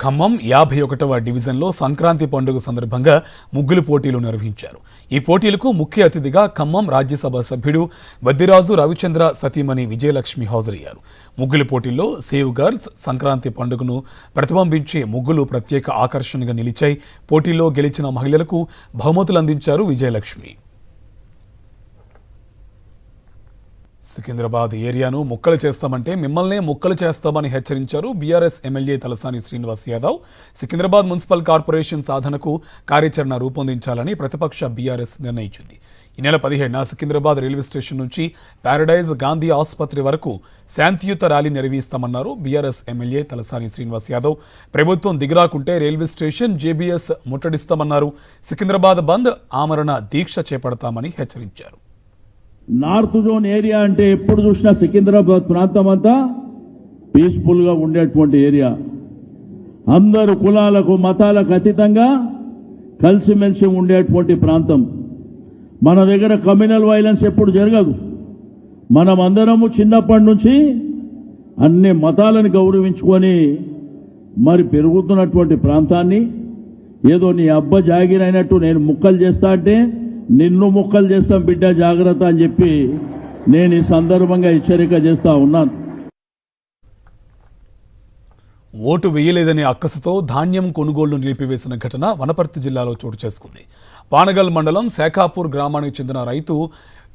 ఖమ్మం 51వ డివిజన్లో సంక్రాంతి పండుగ సందర్భంగా ముగ్గులు పోటీలు నిర్వహించారు. ఈ పోటీలకు ముఖ్య అతిథిగా ఖమ్మం రాజ్యసభ సభ్యుడు బద్దిరాజు రవిచంద్ర సతీమణి విజయలక్ష్మి హాజరయ్యారు. ముగ్గుల పోటీల్లో సేవ్ గర్ల్స్ సంక్రాంతి పండుగను ప్రతిబింబించే ముగ్గులు ప్రత్యేక ఆకర్షణగా నిలిచాయి. పోటీల్లో గెలిచిన మహిళలకు బహుమతులు అందించారు విజయలక్ష్మి. సికింద్రాబాద్ ఏరియాను ముక్కలు చేస్తామంటే మిమ్మల్నే ముక్కలు చేస్తామని హెచ్చరించారు BRS MLA Talasani Srinivas Yadav. Secunderabad municipal corporation సాధనకు కార్యాచరణ రూపొందించాలని ప్రతిపక్ష బీఆర్ఎస్ నిర్ణయించింది. ఈ నెల 17న సికింద్రాబాద్ రైల్వే స్టేషన్ నుంచి ప్యారడైజ్ గాంధీ ఆసుపత్రి వరకు శాంతియుత ర్యాలీ నిర్వహిస్తామన్నారు బీఆర్ఎస్ ఎమ్మెల్యే తలసాని శ్రీనివాస్ యాదవ్. ప్రభుత్వం దిగిరాకుంటే రైల్వే స్టేషన్ జేబీఎస్ ముట్టడిస్తామన్నారు. సికింద్రాబాద్ బంద్ ఆమరణ దీక్ష చేపడతామని హెచ్చరించారు. నార్త్ జోన్ ఏరియా అంటే ఎప్పుడు చూసినా సికింద్రాబాద్ ప్రాంతం అంతా పీస్ఫుల్ గా ఉండేటువంటి ఏరియా. అందరు కులాలకు మతాలకు అతీతంగా కలిసిమెలిసి ఉండేటువంటి ప్రాంతం. మన దగ్గర కమ్యూనల్ వైలెన్స్ ఎప్పుడు జరగదు. మనం అందరము చిన్నప్పటి నుంచి అన్ని మతాలను గౌరవించుకొని మరి పెరుగుతున్నటువంటి ప్రాంతాన్ని ఏదో నీ అబ్బ జాగిరైనట్టు నేను ముక్కలు చేస్తా అంటే నిన్ను ముక్కలు చేస్తాం బిడ్డ జాగ్రత్త అని చెప్పి నేను ఈ సందర్భంగా హెచ్చరిక చేస్తా ఉన్నాను. ఓటు వేయలేదనే అక్కసుతో ధాన్యం కొనుగోళ్లు నిలిపివేసిన ఘటన వనపర్తి జిల్లాలో చోటు చేసుకుంది. పానగల్ మండలం శాఖాపూర్ గ్రామానికి చెందిన రైతు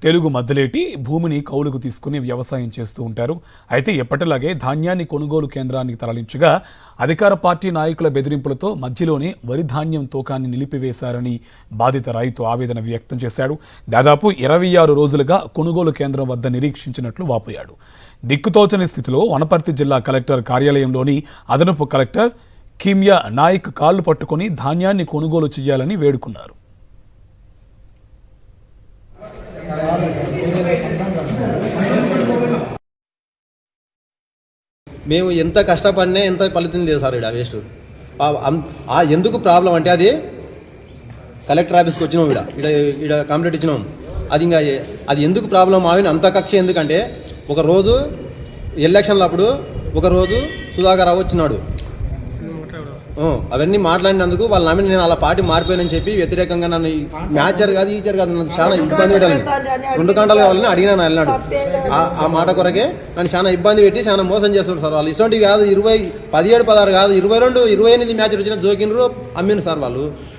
తెలుగు మద్దలేటి భూమిని కౌలుకు తీసుకుని వ్యవసాయం చేస్తూ ఉంటారు. అయితే ఎప్పటిలాగే ధాన్యాన్ని కొనుగోలు కేంద్రానికి తరలించగా అధికార పార్టీ నాయకుల బెదిరింపులతో మధ్యలోనే వరి ధాన్యం తూకాన్ని నిలిపివేశారని బాధిత రైతు ఆవేదన వ్యక్తం చేశాడు. దాదాపు 26 రోజులుగా కొనుగోలు కేంద్రం వద్ద నిరీక్షించినట్లు వాపోయాడు. దిక్కుతోచని స్థితిలో వనపర్తి జిల్లా కలెక్టర్ కార్యాలయంలోని అదనపు కలెక్టర్ కిమ్యా నాయక్ కాళ్లు పట్టుకుని ధాన్యాన్ని కొనుగోలు చేయాలని వేడుకున్నారు. మేము ఎంత కష్టపడినా ఎంత ఫలితం లేదు సార్. ఇక్కడ వేస్ట్ ఎందుకు ప్రాబ్లం అంటే అది కలెక్టర్ ఆఫీస్కి వచ్చినాం, ఇక్కడ కంప్లైంట్ ఇచ్చినాం. అది ఇంకా అది ఎందుకు ప్రాబ్లం ఆవిడ అంత కక్ష ఎందుకంటే ఒకరోజు ఎలక్షన్లు అప్పుడు ఒకరోజు సుధాకర్ రావు వచ్చినాడు. అవన్నీ మాట్లాడినందుకు వాళ్ళ నమ్మిన నేను అలా పార్టీ మారిపోయానని చెప్పి వ్యతిరేకంగా నన్ను మ్యాచర్ కాదు ఈచర్ కాదు నన్ను చాలా ఇబ్బంది పెట్టాలని 2 గంటలు కావాలని అడిగినా వెళ్ళినాడు. ఆ మాట కొరకే నన్ను చాలా ఇబ్బంది పెట్టి చాలా మోసం చేస్తున్నారు సార్. వాళ్ళు ఇటువంటివి కాదు 17, 16 కాదు 22, 28 మ్యాచ్లు వచ్చిన జోకినరు అమ్మిను సార్.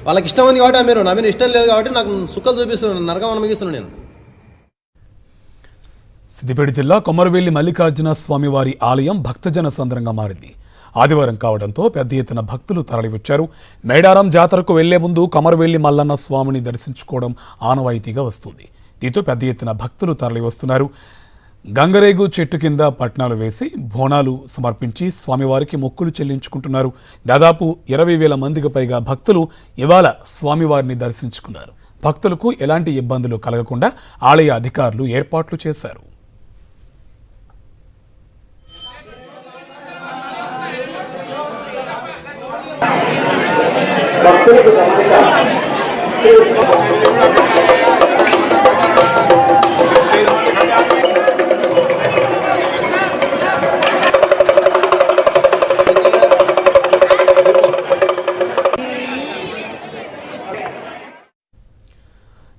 వాళ్ళకి ఇష్టం ఉంది కాబట్టి అమ్మారు. నా మీద ఇష్టం లేదు కాబట్టి నాకు సుక్కలు చూపిస్తున్నాను, నరకం అనుమతిస్తున్నాను నేను. సిద్దిపేట జిల్లా కొమరవెల్లి మల్లికార్జున స్వామివారి ఆలయం భక్తజన సంద్రంగా మారింది. ఆదివారం కావడంతో పెద్ద ఎత్తున భక్తులు తరలివచ్చారు. మేడారం జాతరకు వెళ్లే ముందు కొమరవెల్లి మల్లన్న స్వామిని దర్శించుకోవడం ఆనవాయితీగా వస్తుంది. దీంతో పెద్ద ఎత్తున భక్తులు తరలివస్తున్నారు. గంగరేగు చెట్టు కింద పట్నాలు వేసి బోనాలు సమర్పించి స్వామివారికి మొక్కులు చెల్లించుకుంటున్నారు. దాదాపు 20,000 మందికి పైగా భక్తులు ఇవాళ స్వామివారిని దర్శించుకున్నారు. భక్తులకు ఎలాంటి ఇబ్బందులు కలగకుండా ఆలయ అధికారులు ఏర్పాట్లు చేశారు.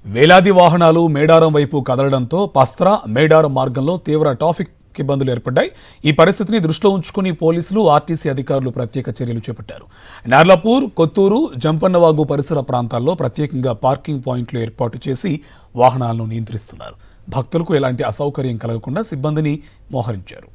వేలాది వాహనాలు మేడారం వైపు కదలడంతో పస్త్రా మేడారం మార్గంలో తీవ్ర ట్రాఫిక్ ఇబ్బందులు ఏర్పడ్డాయి. ఈ పరిస్థితిని దృష్టిలో ఉంచుకుని పోలీసులు, ఆర్టీసీ అధికారులు ప్రత్యేక చర్యలు చేపట్టారు. నార్లాపూర్, కొత్తూరు, జంపన్నవాగు పరిసర ప్రాంతాల్లో ప్రత్యేకంగా పార్కింగ్ పాయింట్లు ఏర్పాటు చేసి వాహనాలను నియంత్రిస్తున్నారు. భక్తులకు ఎలాంటి అసౌకర్యం కలగకుండా సిబ్బందిని మోహరించారు.